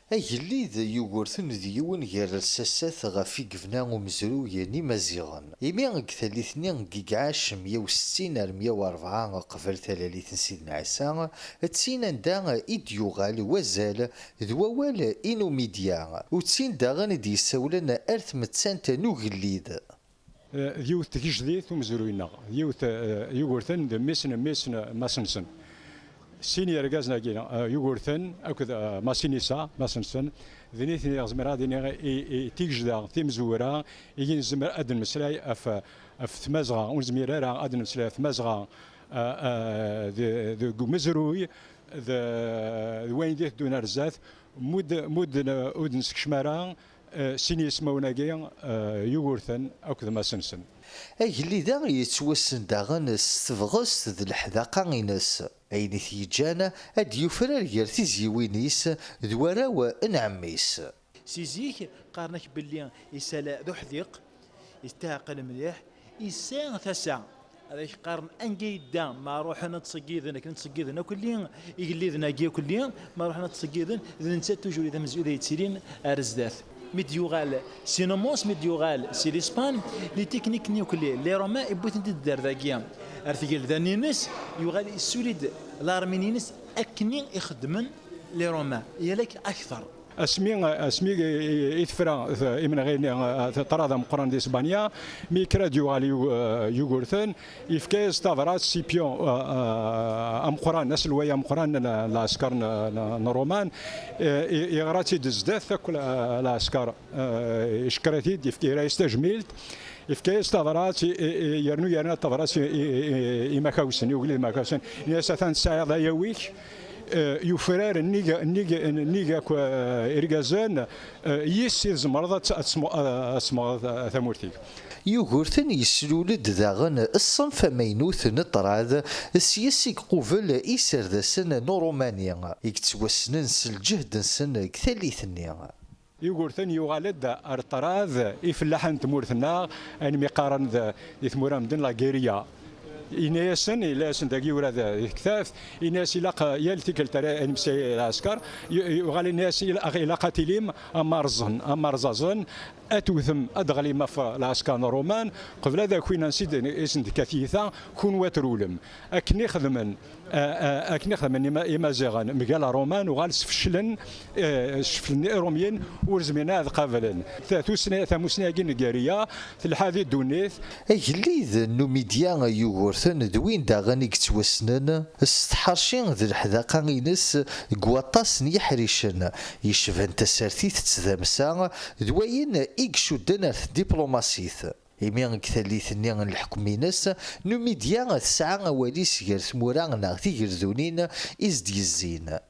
Agellid Yugurten d yiwen gar lsasat ɣef yigefna umezruy n Imaziɣen. Imi deg tallit-nni n yigɛac 160 ar 104 qbel talalit n Sidna Ɛisa, d-tin anda i d-yuɣal wazal d wawal inumidya, u d-tin daɣen i d-yessawlen ar tmettant n ugellid. yiwet tgejdit umezruy-nneɣ, yiwet Yugurten d mmis Masensen. سين يرجعنا جينا يقولون أكيد ماسينيسا ماسنسن ذنيثني غزمرة ديني تيجدا تيمزورا يجين زمر أدن مسلاي أف ثمزغا ونزميرا أدن مسلاي ثمزغا ذو مزروي ذو وين ديت دون رزات مود أودن سكشمرا سين يسمونا جيا يقولون أكيد ماسنسن. Agellid-a yettwassen daɣen s tebɣest d leḥdaqa-ines, ayen i t-yeǧǧan ad d-yufrar gar tizzyiwin-is d warraw n ɛemmi-s. Si zik qqaren-ak belli yessala d uḥdiq, yesteɛqal mliḥ, yessa tasa. هذاك قارن أنجي دام ما روحنا تصقيذن كنا تصقيذن كلين يقليذنا جي كلين ما روحنا تصقيذن إذا نسيت توجور إذا مزيود يتسيرين أرزدات ميديوغال سينوموس ميديوغال سي لإسبان لي تكنيك نيو كلي لي روما يبوت انت دار ذاكيا أرثقل ذا نينس يغال السوليد الأرمينينس أكني يخدمن لي روما يلك أكثر. اسمي يثفرا إمن غير طراد مقرن دي اسبانيا ميكرا ديوغالي يوغورثن يفكاز تافرات سيبيون امقران ناس الويا امقران العسكر نرومان يغراتي دزداث كل العسكر شكرتي يفكي رايس تجميلت يفكاز تافرات يرنو تافرات يماكاوسن يوغلي ماكاوسن ياسا ساعه يويك يفرار نيجا إرجازان يسير زمرضة اسمه ثمورتي. Yugurten yesslul-d daɣen الصنف amaynut n ṭṭrad sya-s i iqubel iserdasen n Urumani i yettwassnen s lǧehd-nsen deg tallit-nni. يوغورثن يوغالد الطراذ يفلحن تمورثنا ان مقارن ذي ثمورا مدن لاغيريا إناسن إلاسن دقي ورا الكثاف إناس يلاقى يلتقى الترى المسي العسكر وغالي الناس إلى قتيلهم أمارزازن أتوثم أدغلي ما في العسكر الرومان قبل هذا كوينا نسيد اسم كثيثة كون واترولم أكني خدمن إمازيغان مقال رومان وغال سفشلن روميين ورزمينا قابلن ثامو سنة جنجارية في الحادي دونيث. Agellid Numidya Yugurten d win daɣen i yettwassnen s tḥerci d leḥdaqa-ines deg waṭas n yiḥricen yecban tasertit d tdamsa d wayen i icudden ar tdiplumasit. Imi deg tallit-nni n leḥkwem-ines Numidya tesɛa awal-is gar tmura neɣ tigerdunin i s-d-yezzin.